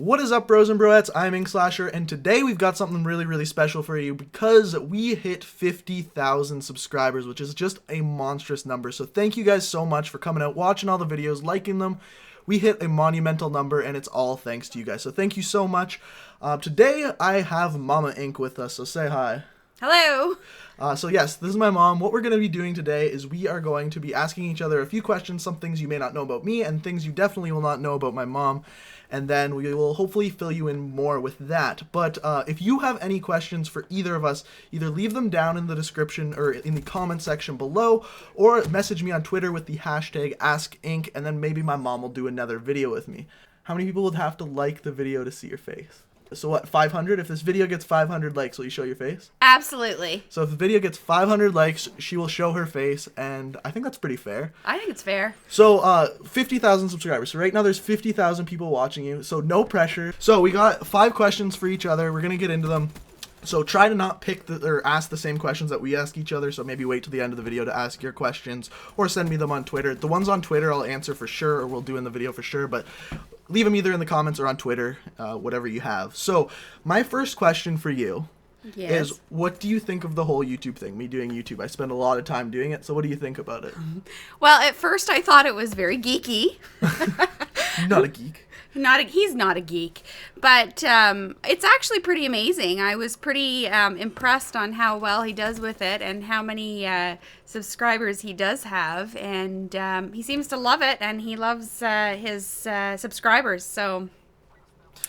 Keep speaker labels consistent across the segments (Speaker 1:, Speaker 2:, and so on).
Speaker 1: What is up, bros and broettes? I'm Inkslasher, and today we've got something really, really special for you because we hit 50,000 subscribers, which is just a monstrous number. So thank you guys so much for coming out, watching all the videos, liking them. We hit a monumental number, and it's all thanks to you guys. So thank you so much. Today I have Mama Ink with us, so say hi.
Speaker 2: Hello.
Speaker 1: So yes, this is my mom. What we're going to be doing today is we are going to be asking each other a few questions, some things you may not know about me, and things you definitely will not know about my mom. And then we will hopefully fill you in more with that. But if you have any questions for either of us, either leave them down in the description or in the comment section below, or message me on Twitter with the hashtag AskInk, and then maybe my mom will do another video with me. How many people would have to like the video to see your face? So what, 500? If this video gets 500 likes, will you show your face?
Speaker 2: Absolutely.
Speaker 1: So if the video gets 500 likes, she will show her face, and I think that's pretty fair.
Speaker 2: I think it's fair.
Speaker 1: So 50,000 subscribers. So right now there's 50,000 people watching you, so no pressure. So we got 5 questions for each other. We're going to get into them. So try to not pick or ask the same questions that we ask each other, so maybe wait till the end of the video to ask your questions, or send me them on Twitter. The ones on Twitter I'll answer for sure, or we'll do in the video for sure, but leave them either in the comments or on Twitter, whatever you have. So my first question for you is, what do you think of the whole YouTube thing, me doing YouTube? I spend a lot of time doing it, so what do you think about it?
Speaker 2: Well, at first I thought it was very geeky.
Speaker 1: Not a geek.
Speaker 2: He's not a geek, but it's actually pretty amazing. I was pretty impressed on how well he does with it and how many subscribers he does have, and he seems to love it, and he loves his subscribers, so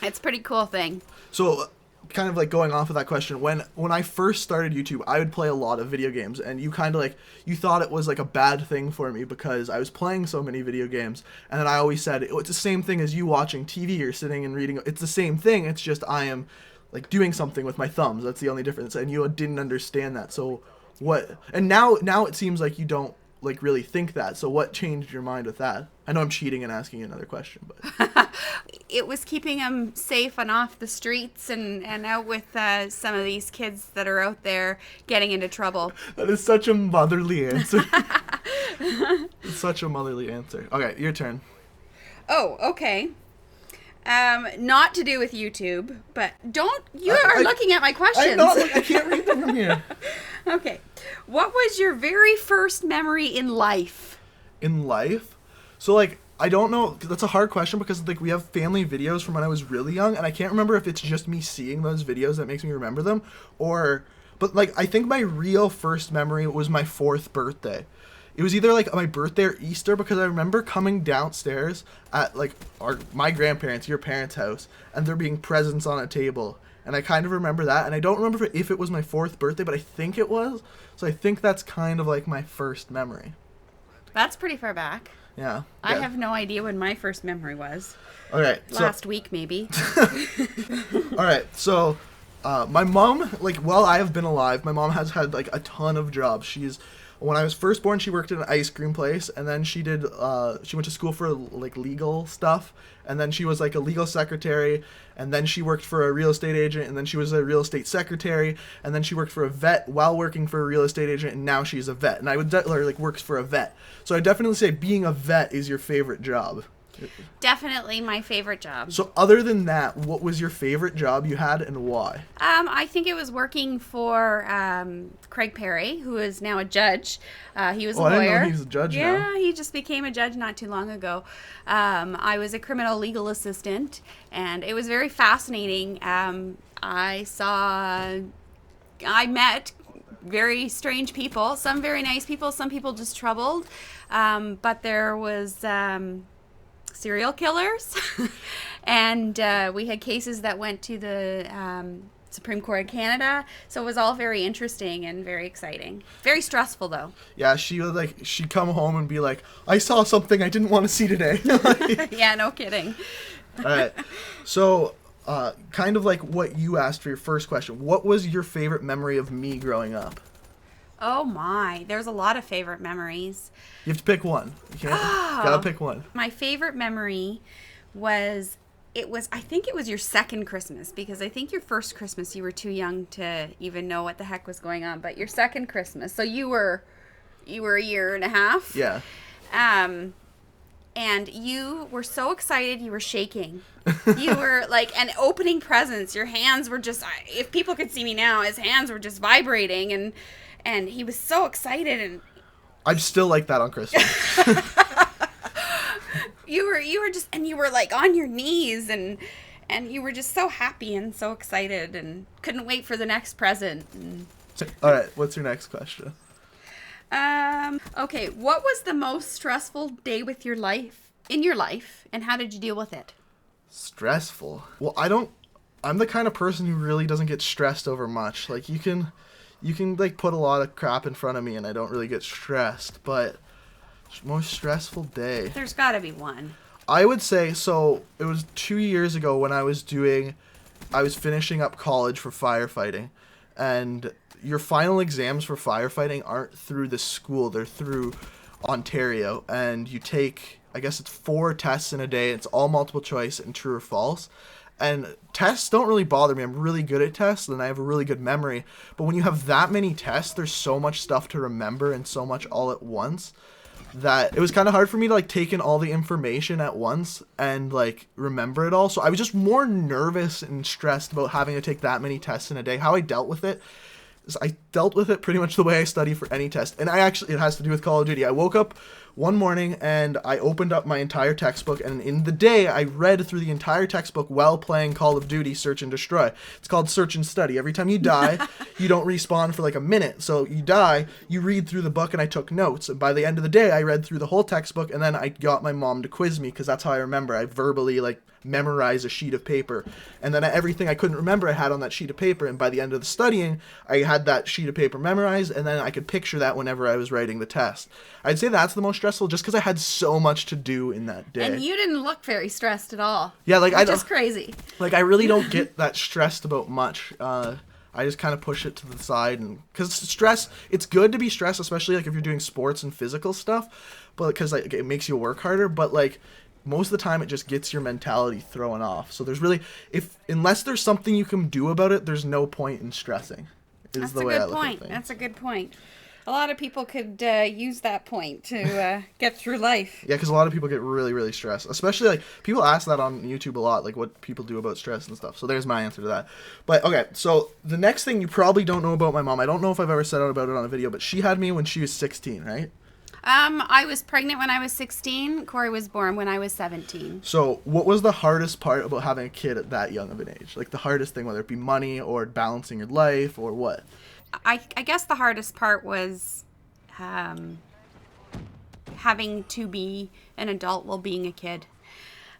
Speaker 2: it's a pretty cool thing.
Speaker 1: So kind of like going off of that question, when I first started YouTube, I would play a lot of video games, and you kind of like, you thought it was like a bad thing for me because I was playing so many video games, and then I always said, it's the same thing as you watching TV or sitting and reading. It's the same thing, it's just I am like doing something with my thumbs. That's the only difference, and you didn't understand that. So what, and now it seems like you don't like really think that. So what changed your mind with that? I know I'm cheating and asking you another question, but
Speaker 2: it was keeping him safe and off the streets and out with some of these kids that are out there getting into trouble.
Speaker 1: That is such a motherly answer. It's such a motherly answer. Okay, your turn.
Speaker 2: Oh, okay. Not to do with YouTube, but you are looking at my questions.
Speaker 1: I can't read them from here.
Speaker 2: Okay. What was your very first memory in life?
Speaker 1: In life? So, like, I don't know. That's a hard question because, like, we have family videos from when I was really young, and I can't remember if it's just me seeing those videos that makes me remember them, but, like, I think my real first memory was my 4th birthday. It was either, like, my birthday or Easter, because I remember coming downstairs at, like, my grandparents', your parents' house, and there being presents on a table. And I kind of remember that, and I don't remember if it was my 4th birthday, but I think it was. So I think that's kind of like my first memory.
Speaker 2: That's pretty far back.
Speaker 1: Yeah.
Speaker 2: I have no idea when my first memory was.
Speaker 1: All right.
Speaker 2: Last week, maybe.
Speaker 1: All right. So my mom, like, while I have been alive, my mom has had, like, a ton of jobs. When I was first born, she worked at an ice cream place, and then she went to school for, like, legal stuff, and then she was, like, a legal secretary, and then she worked for a real estate agent, and then she was a real estate secretary, and then she worked for a vet while working for a real estate agent, and now she's a vet, and I would works for a vet. So I definitely say being a vet is your favorite job.
Speaker 2: Definitely my favorite job.
Speaker 1: So other than that, what was your favorite job you had and why?
Speaker 2: I think it was working for Craig Perry, who is now a judge. He was a lawyer.
Speaker 1: I didn't know he was a judge now.
Speaker 2: Yeah, he just became a judge not too long ago. I was a criminal legal assistant, and it was very fascinating. I met very strange people, some very nice people, some people just troubled, but there was serial killers, and we had cases that went to the Supreme Court of Canada, so it was all very interesting and very exciting. Very stressful, though.
Speaker 1: Yeah, she'd come home and be like, I saw something I didn't want to see today.
Speaker 2: Yeah, no kidding.
Speaker 1: All right, so kind of like what you asked for your first question, what was your favorite memory of me growing up?
Speaker 2: Oh my, there's a lot of favorite memories.
Speaker 1: You have to pick one. You gotta pick one.
Speaker 2: My favorite memory was, I think it was your second Christmas, because I think your first Christmas you were too young to even know what the heck was going on, but your second Christmas, so you were a year and a half.
Speaker 1: Yeah.
Speaker 2: and you were so excited, you were shaking. You were like, and opening presents, your hands were just, if people could see me now, his hands were just vibrating, and he was so excited, and
Speaker 1: I'm still like that on Christmas.
Speaker 2: you were just, and you were like on your knees, and you were just so happy and so excited and couldn't wait for the next present. And
Speaker 1: All right, what's your next question?
Speaker 2: Okay, what was the most stressful day in your life, and how did you deal with it?
Speaker 1: Stressful. Well, I'm the kind of person who really doesn't get stressed over much. Like, you can like put a lot of crap in front of me and I don't really get stressed, but most stressful day.
Speaker 2: There's got to be one.
Speaker 1: I would say, so it was 2 years ago when I was finishing up college for firefighting, and your final exams for firefighting aren't through the school, they're through Ontario, and you take, I guess it's 4 tests in a day. It's all multiple choice and true or false. And tests don't really bother me. I'm really good at tests and I have a really good memory. But when you have that many tests, there's so much stuff to remember and so much all at once that it was kind of hard for me to like take in all the information at once and like remember it all. So I was just more nervous and stressed about having to take that many tests in a day. How I dealt with it, I dealt with it pretty much the way I study for any test. And it has to do with Call of Duty. I woke up one morning and I opened up my entire textbook, and in the day I read through the entire textbook while playing Call of Duty Search and Destroy. It's called Search and Study. Every time you die, you don't respawn for like a minute. So you die, you read through the book, and I took notes. And by the end of the day, I read through the whole textbook, and then I got my mom to quiz me because that's how I remember. I verbally like memorize a sheet of paper, and then everything I couldn't remember I had on that sheet of paper, and by the end of the studying I had that sheet of paper memorized, and then I could picture that whenever I was writing the test. I'd say that's the most stressful just because I had so much to do in that day.
Speaker 2: And you didn't look very stressed at all.
Speaker 1: Yeah, like I
Speaker 2: just crazy.
Speaker 1: Like I really don't get that stressed about much. I just kind of push it to the side, and because stress, it's good to be stressed, especially like if you're doing sports and physical stuff, but because like it makes you work harder, but like most of the time it just gets your mentality thrown off. So there's really, unless there's something you can do about it, there's no point in stressing.
Speaker 2: That's a good point. That's a good point. A lot of people could use that point to get through life.
Speaker 1: Yeah, because a lot of people get really, really stressed. Especially, like, people ask that on YouTube a lot, like, what people do about stress and stuff. So there's my answer to that. But, okay, so the next thing you probably don't know about my mom. I don't know if I've ever said out about it on a video, but she had me when she was 16, right?
Speaker 2: I was pregnant when I was 16. Corey was born when I was 17.
Speaker 1: So what was the hardest part about having a kid at that young of an age? Like, the hardest thing, whether it be money or balancing your life or what?
Speaker 2: I guess the hardest part was having to be an adult while being a kid.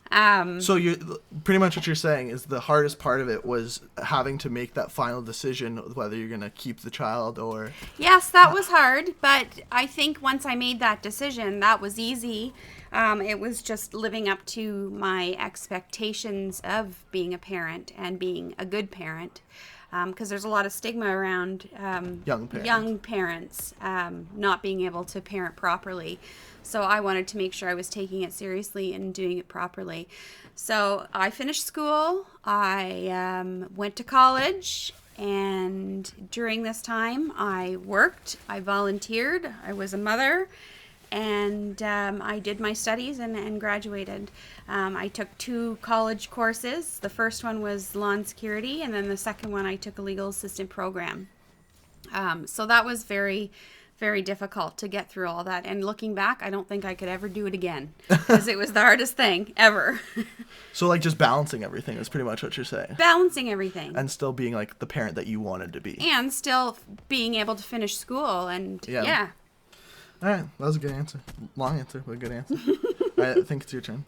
Speaker 1: So you pretty much what you're saying is the hardest part of it was having to make that final decision whether you're going to keep the child or...
Speaker 2: Yes, that was hard, but I think once I made that decision, that was easy. It was just living up to my expectations of being a parent and being a good parent. Because there's a lot of stigma around young parents not being able to parent properly. So I wanted to make sure I was taking it seriously and doing it properly. So I finished school, I went to college, and during this time I worked, I volunteered, I was a mother, and I did my studies and graduated. I took 2 college courses. The first one was law and security, and then the second one I took a legal assistant program. So that was very, very difficult to get through all that. And looking back, I don't think I could ever do it again because it was the hardest thing ever.
Speaker 1: So like just balancing everything is pretty much what you're saying.
Speaker 2: Balancing everything.
Speaker 1: And still being like the parent that you wanted to be.
Speaker 2: And still being able to finish school and yeah.
Speaker 1: All right, that was a good answer. Long answer, but a good answer. All right, I think it's your turn.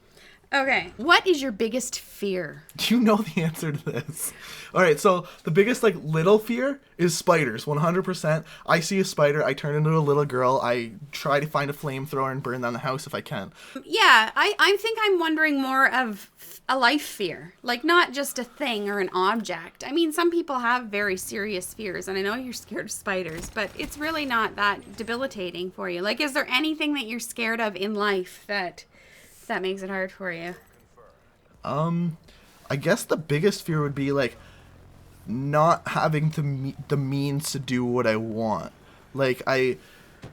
Speaker 2: Okay. What is your biggest fear?
Speaker 1: Do you know the answer to this? All right, so the biggest like little fear is spiders, 100%. I see a spider, I turn into a little girl. I try to find a flamethrower and burn down the house if I can.
Speaker 2: Yeah, I think I'm wondering more of a life fear, like not just a thing or an object. I mean, some people have very serious fears, and I know you're scared of spiders, but it's really not that debilitating for you. Like, is there anything that you're scared of in life that makes it hard for you?
Speaker 1: I guess the biggest fear would be like not having the means to do what I want. Like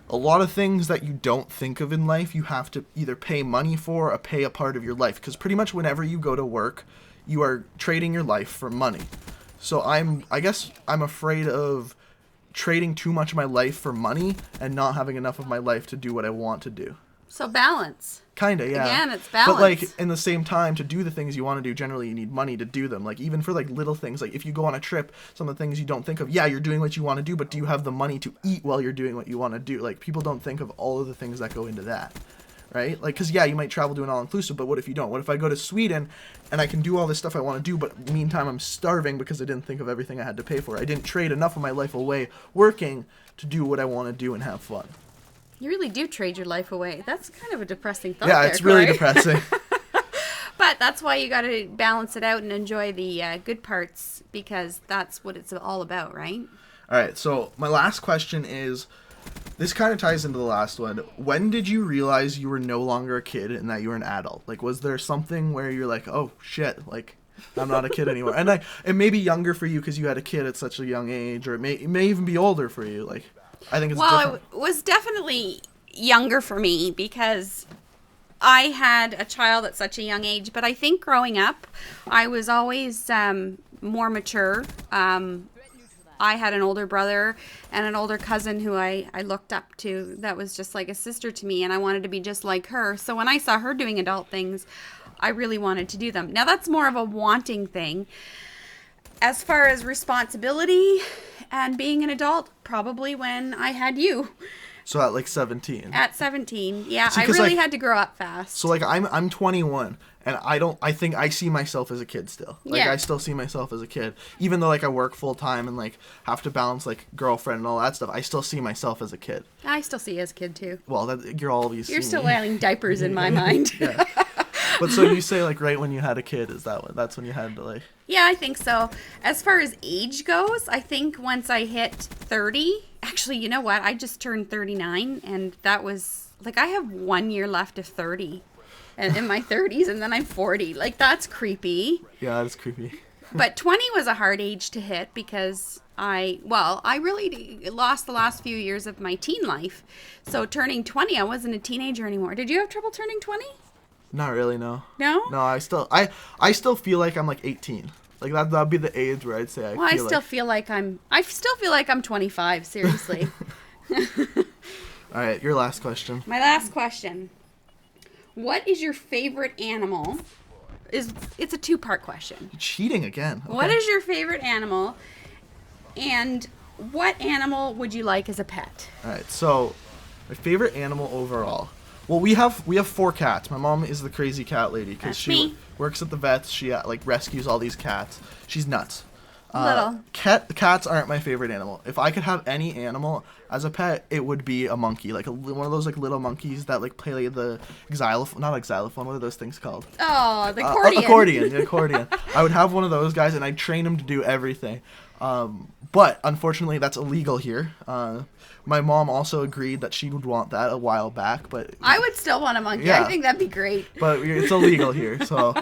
Speaker 1: a lot of things that you don't think of in life, you have to either pay money for or pay a part of your life. Because pretty much whenever you go to work, you are trading your life for money. So I guess I'm afraid of trading too much of my life for money and not having enough of my life to do what I want to do.
Speaker 2: So balance.
Speaker 1: Kinda, yeah.
Speaker 2: Again, it's balance.
Speaker 1: But like in the same time, to do the things you want to do, generally you need money to do them. Like even for like little things, like if you go on a trip, some of the things you don't think of. Yeah, you're doing what you want to do, but do you have the money to eat while you're doing what you want to do? Like people don't think of all of the things that go into that, right? Like because yeah, you might travel to an all-inclusive, but what if you don't? What if I go to Sweden and I can do all this stuff I want to do, but meantime I'm starving because I didn't think of everything I had to pay for. I didn't trade enough of my life away working to do what I want to do and have fun.
Speaker 2: You really do trade your life away. That's kind of a depressing thought.
Speaker 1: Yeah,
Speaker 2: there,
Speaker 1: it's really
Speaker 2: Corey.
Speaker 1: depressing.
Speaker 2: But that's why you got to balance it out and enjoy the good parts, because that's what it's all about, right?
Speaker 1: All right, so my last question is, this kind of ties into the last one. When did you realize you were no longer a kid and that you were an adult? Like, was there something where you're like, oh, shit, like, I'm not a kid anymore? And it may be younger for you because you had a kid at such a young age, or it may even be older for you. Like, I think it's different.
Speaker 2: It was definitely younger for me because I had a child at such a young age. But I think growing up, I was always more mature. I had an older brother and an older cousin who I looked up to that was just like a sister to me, and I wanted to be just like her. So when I saw her doing adult things, I really wanted to do them. Now, that's more of a wanting thing. As far as responsibility and being an adult, probably when I had you.
Speaker 1: So at like 17.
Speaker 2: At 17, yeah.
Speaker 1: See,
Speaker 2: I really
Speaker 1: like,
Speaker 2: had to grow up fast.
Speaker 1: So like I'm 21, and I think I see myself as a kid still. Like
Speaker 2: Yeah.
Speaker 1: I still see myself as a kid, even though like I work full time and like have to balance like girlfriend and all that stuff. I still see myself as a kid.
Speaker 2: I still see you as a kid too.
Speaker 1: Well, you're always.
Speaker 2: You're still
Speaker 1: me.
Speaker 2: wearing diapers in my mind.
Speaker 1: Yeah. But so you say like right when you had a kid, is that that's when you had to like?
Speaker 2: Yeah, I think so. As far as age goes, I think once I hit 30, actually, you know what? I just turned 39, and that was like I have 1 year left of 30, and in my 30s, and then I'm 40. Like that's creepy.
Speaker 1: Yeah, that is creepy.
Speaker 2: But 20 was a hard age to hit because I really lost the last few years of my teen life. So turning 20, I wasn't a teenager anymore. Did you have trouble turning 20?
Speaker 1: Not really, no.
Speaker 2: No?
Speaker 1: No, I still feel like I'm like 18. Like that'd be the age where I'd say
Speaker 2: I still feel like I'm 25, seriously.
Speaker 1: All right, your last question.
Speaker 2: My last question. What is your favorite animal? It's a two-part question.
Speaker 1: Cheating again. Okay.
Speaker 2: What is your favorite animal? And what animal would you like as a pet?
Speaker 1: All right, so my favorite animal overall. Well, we have 4 cats. My mom is the crazy cat lady because she works at the vets. She like rescues all these cats. She's nuts.
Speaker 2: Little.
Speaker 1: Cats aren't my favorite animal. If I could have any animal as a pet, it would be a monkey, like one of those like little monkeys that like play the xylophone. Not like xylophone. What are those things called?
Speaker 2: Oh, the accordion.
Speaker 1: The accordion. I would have one of those guys, and I'd train him to do everything. But unfortunately, that's illegal here. My mom also agreed that she would want that a while back, but
Speaker 2: I would still want a monkey.
Speaker 1: Yeah.
Speaker 2: I think that'd be great.
Speaker 1: But it's illegal here, so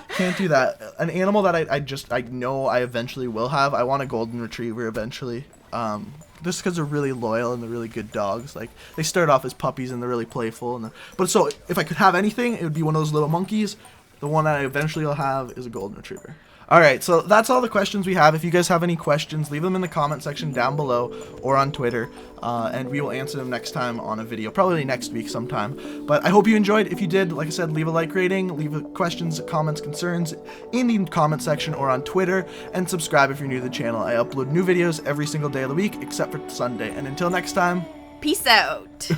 Speaker 1: can't do that. An animal that I know I eventually will have. I want a golden retriever eventually. Just because they're really loyal and they're really good dogs. Like they start off as puppies and they're really playful. But so if I could have anything, it would be one of those little monkeys. The one that I eventually will have is a golden retriever. All right, so that's all the questions we have. If you guys have any questions, leave them in the comment section down below or on Twitter, and we will answer them next time on a video, probably next week sometime. But I hope you enjoyed. If you did, like I said, leave a like rating, leave questions, comments, concerns in the comment section or on Twitter, and subscribe if you're new to the channel. I upload new videos every single day of the week except for Sunday. And until next time,
Speaker 2: Peace out.